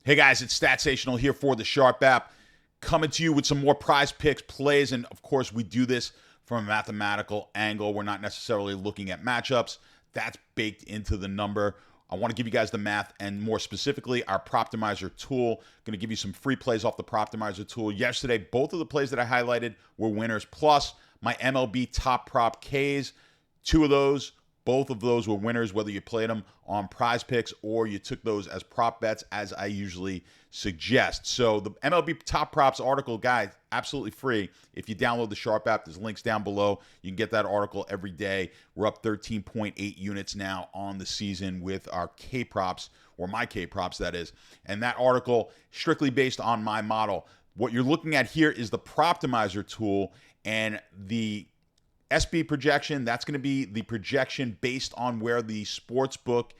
Hey guys, it's Statsational here for the Sharp app, coming to you with some more PrizePicks plays. And of course, we do this from a mathematical angle. We're not necessarily looking at matchups. That's baked into the number. I want to give you guys the math and more specifically our proptimizer tool. Going to give you some free plays off the proptimizer tool. Yesterday, both of the plays that I highlighted were winners, plus my MLB top prop Ks. Two of those, both of those were winners, whether you played them on PrizePicks or you took those as prop bets, as I usually suggest. So the MLB top props article, guys, absolutely free. If you download the Sharp app, there's links down below. You can get that article every day. We're up 13.8 units now on the season with our K props, or my K props, that is. And that article, strictly based on my model. What you're looking at here is the proptimizer tool, and the SB projection, that's going to be the projection based on where the sports book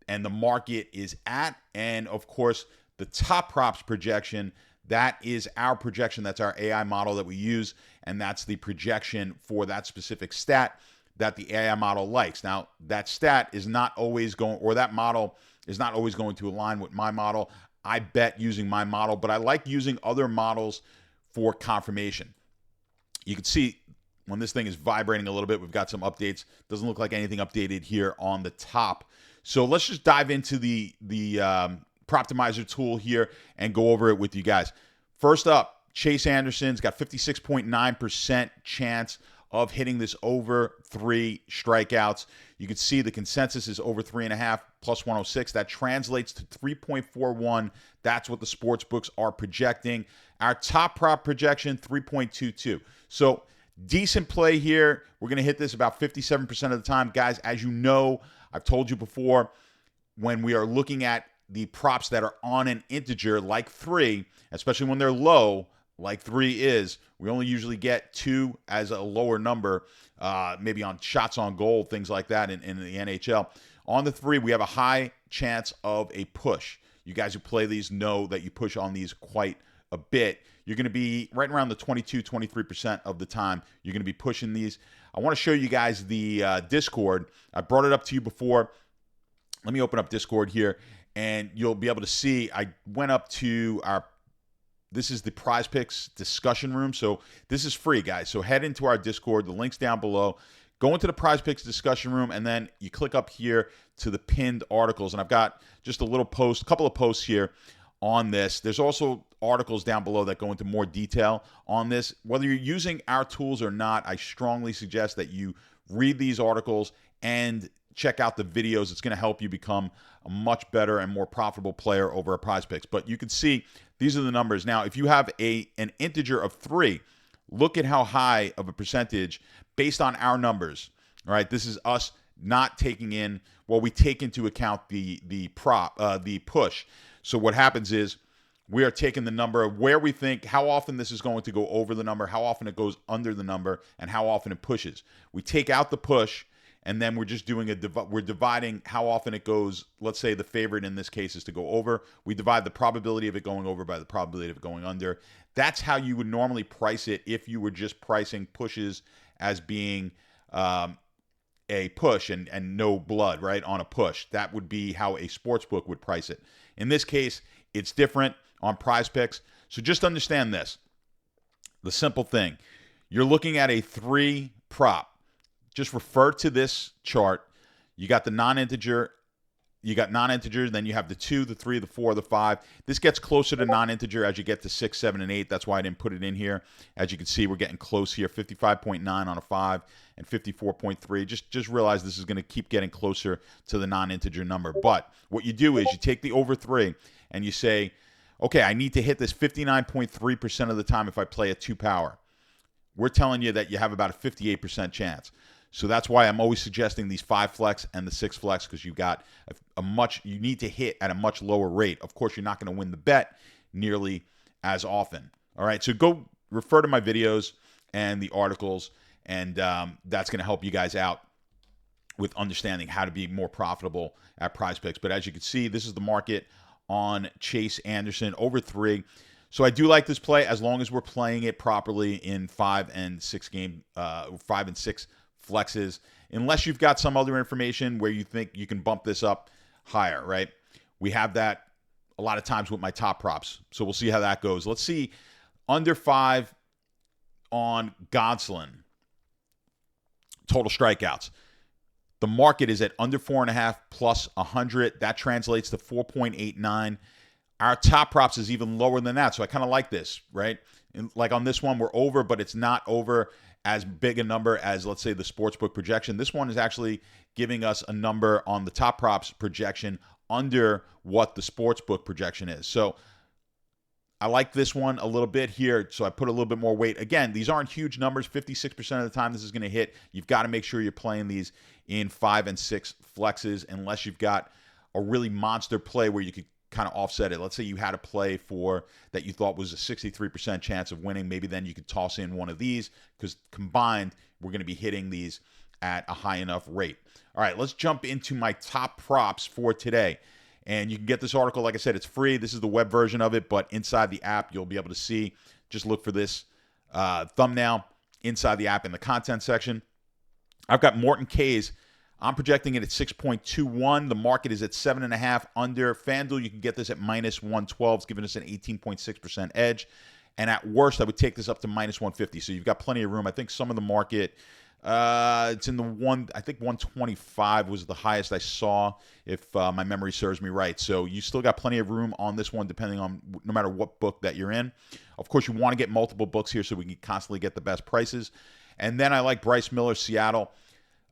and the market is at. And of course, the top props projection, that is our projection. That's our AI model that we use. And that's the projection for that specific stat that the AI model likes. Now, that stat is not always going, or that model is not always going to align with my model. I bet using my model, but I like using other models for confirmation. You can see when this thing is vibrating a little bit, we've got some updates. Doesn't look like anything updated here on the top. So let's just dive into the proptimizer tool here and go over it with you guys. First up, Chase Anderson's got 56.9% chance of hitting this over 3 strikeouts. You can see the consensus is over 3.5 plus 106. That translates to 3.41. That's what the sports books are projecting. Our top prop projection, 3.22. So decent play here. We're going to hit this about 57% of the time. Guys, as you know, I've told you before, when we are looking at the props that are on an integer like 3, especially when they're low, like 3 is, we only usually get 2 as a lower number, maybe on shots on goal, things like that in the NHL. On the 3, we have a high chance of a push. You guys who play these know that you push on these quite a bit. You're going to be right around the 22, 23% of the time. You're going to be pushing these. I want to show you guys the Discord. I brought it up to you before. Let me open up Discord here, and you'll be able to see I went up to this is the PrizePicks discussion room. So this is free, guys. So head into our Discord. The link's down below. Go into the PrizePicks discussion room, and then you click up here to the pinned articles. And I've got just a couple of posts here on this. There's also articles down below that go into more detail on this. Whether you're using our tools or not, I strongly suggest that you read these articles and check out the videos. It's going to help you become a much better and more profitable player over at PrizePicks. But you can see these are the numbers. Now, if you have an integer of 3, look at how high of a percentage based on our numbers. All right, this is us not taking in, well, we take into account the push. So what happens is we are taking the number of where we think, how often this is going to go over the number, how often it goes under the number, and how often it pushes. We take out the push, and then we're just doing we're dividing how often it goes. Let's say the favorite in this case is to go over. We divide the probability of it going over by the probability of it going under. That's how you would normally price it if you were just pricing pushes as being a push and no blood, right, on a push. That would be how a sports book would price it. In this case, it's different on PrizePicks. So just understand this. The simple thing. You're looking at a 3 prop. Just refer to this chart. You got the non-integer. You got non-integer. Then you have the 2, the 3, the 4, the 5. This gets closer to non-integer as you get to 6, 7, and 8. That's why I didn't put it in here. As you can see, we're getting close here. 55.9 on a 5 and 54.3. Just realize this is going to keep getting closer to the non-integer number. But what you do is you take the over 3 and you say, okay, I need to hit this 59.3% of the time if I play a 2 power. We're telling you that you have about a 58% chance. So that's why I'm always suggesting these 5 flex and the 6 flex, because you got you need to hit at a much lower rate. Of course, you're not going to win the bet nearly as often. All right, so go refer to my videos and the articles, and that's going to help you guys out with understanding how to be more profitable at PrizePicks. But as you can see, this is the market on Chase Anderson over 3. So I do like this play as long as we're playing it properly in 5 and 6 flexes, unless you've got some other information where you think you can bump this up higher, right? We have that a lot of times with my top props. So we'll see how that goes. Let's see under 5 on Gonsolin. Total strikeouts. The market is at under 4.5 plus 100. That translates to 4.89. Our top props is even lower than that. So I kind of like this, right? And like on this one, we're over, but it's not over as big a number as, let's say, the sportsbook projection. This one is actually giving us a number on the top props projection under what the sportsbook projection is. So I like this one a little bit here, so I put a little bit more weight. Again, these aren't huge numbers. 56% of the time this is going to hit. You've got to make sure you're playing these in 5 and 6 flexes unless you've got a really monster play where you could kind of offset it. Let's say you had a play for that you thought was a 63% chance of winning. Maybe then you could toss in one of these because combined, we're going to be hitting these at a high enough rate. All right, let's jump into my top props for today. And you can get this article, like I said, it's free. This is the web version of it, but inside the app, you'll be able to see. Just look for this thumbnail inside the app in the content section. I've got Morton K's. I'm projecting it at 6.21. The market is at 7.5 under. FanDuel, you can get this at minus 112. It's giving us an 18.6% edge. And at worst, I would take this up to minus 150. So you've got plenty of room. I think some of the market, it's in the I think 125 was the highest I saw, if my memory serves me right. So you still got plenty of room on this one, depending on no matter what book that you're in. Of course, you want to get multiple books here so we can constantly get the best prices. And then I like Bryce Miller, Seattle.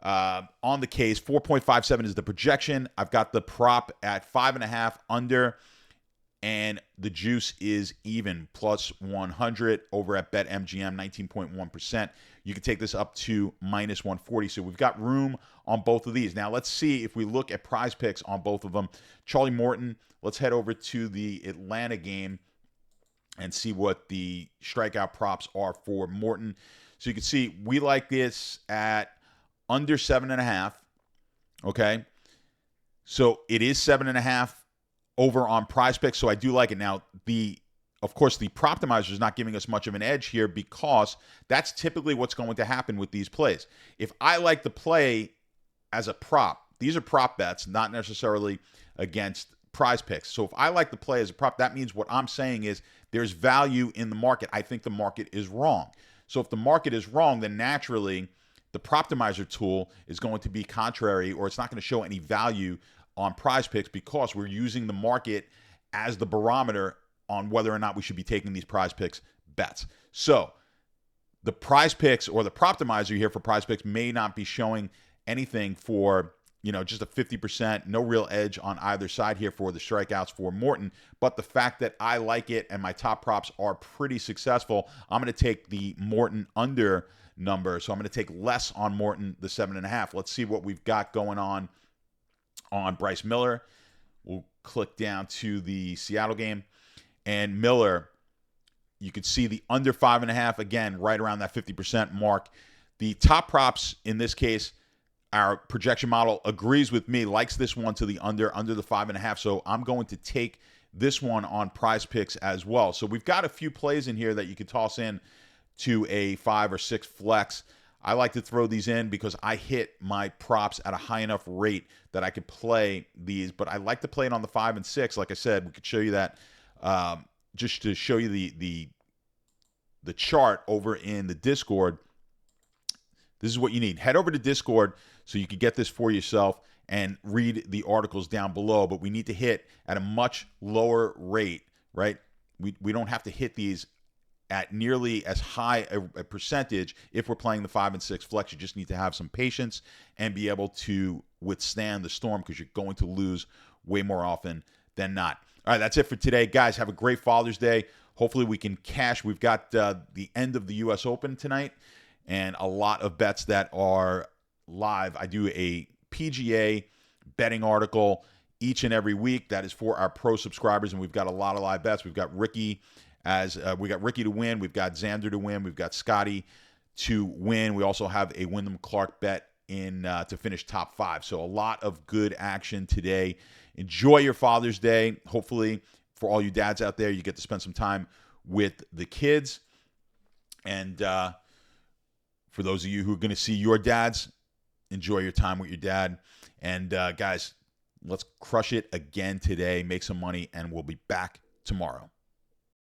On the case, 4.57 is the projection. I've got the prop at 5.5 under, and the juice is even, plus 100 over at BetMGM, 19.1%. You can take this up to minus 140. So we've got room on both of these. Now let's see if we look at PrizePicks on both of them. Charlie Morton, let's head over to the Atlanta game and see what the strikeout props are for Morton. So you can see we like this at under 7.5. Okay. So it is 7.5 over on PrizePicks. So I do like it. Now, of course, the proptimizer is not giving us much of an edge here because that's typically what's going to happen with these plays. If I like the play as a prop, these are prop bets, not necessarily against PrizePicks. So if I like the play as a prop, that means what I'm saying is there's value in the market. I think the market is wrong. So if the market is wrong, then naturally the proptimizer tool is going to be contrary, or it's not going to show any value on PrizePicks because we're using the market as the barometer on whether or not we should be taking these PrizePicks bets. So the PrizePicks or the proptimizer here for PrizePicks may not be showing anything for, just a 50%, no real edge on either side here for the strikeouts for Morton. But the fact that I like it and my top props are pretty successful, I'm going to take the Morton under number. So I'm going to take less on Morton, the 7.5. Let's see what we've got going on Bryce Miller. We'll click down to the Seattle game. And Miller, you could see the under 5.5, again, right around that 50% mark. The top props in this case, our projection model agrees with me, likes this one to the under the 5.5. So I'm going to take this one on PrizePicks as well. So we've got a few plays in here that you could toss in to a 5 or 6 flex. I like to throw these in because I hit my props at a high enough rate that I could play these. But I like to play it on the 5 and 6. Like I said, we could show you that just to show you the chart over in the Discord. This is what you need. Head over to Discord so you can get this for yourself and read the articles down below. But we need to hit at a much lower rate, right? We don't have to hit these at nearly as high a percentage if we're playing the 5 and 6 flex. You just need to have some patience and be able to withstand the storm because you're going to lose way more often than not. All right, that's it for today. Guys, have a great Father's Day. Hopefully we can cash. We've got the end of the U.S. Open tonight and a lot of bets that are live. I do a PGA betting article each and every week. That is for our pro subscribers, and we've got a lot of live bets. We've got Ricky to win. We've got Xander to win. We've got Scotty to win. We also have a Wyndham Clark bet in to finish top 5. So a lot of good action today. Enjoy your Father's Day. Hopefully, for all you dads out there, you get to spend some time with the kids. And for those of you who are going to see your dads, enjoy your time with your dad. And guys, Let's crush it again today, make some money, and we'll be back tomorrow.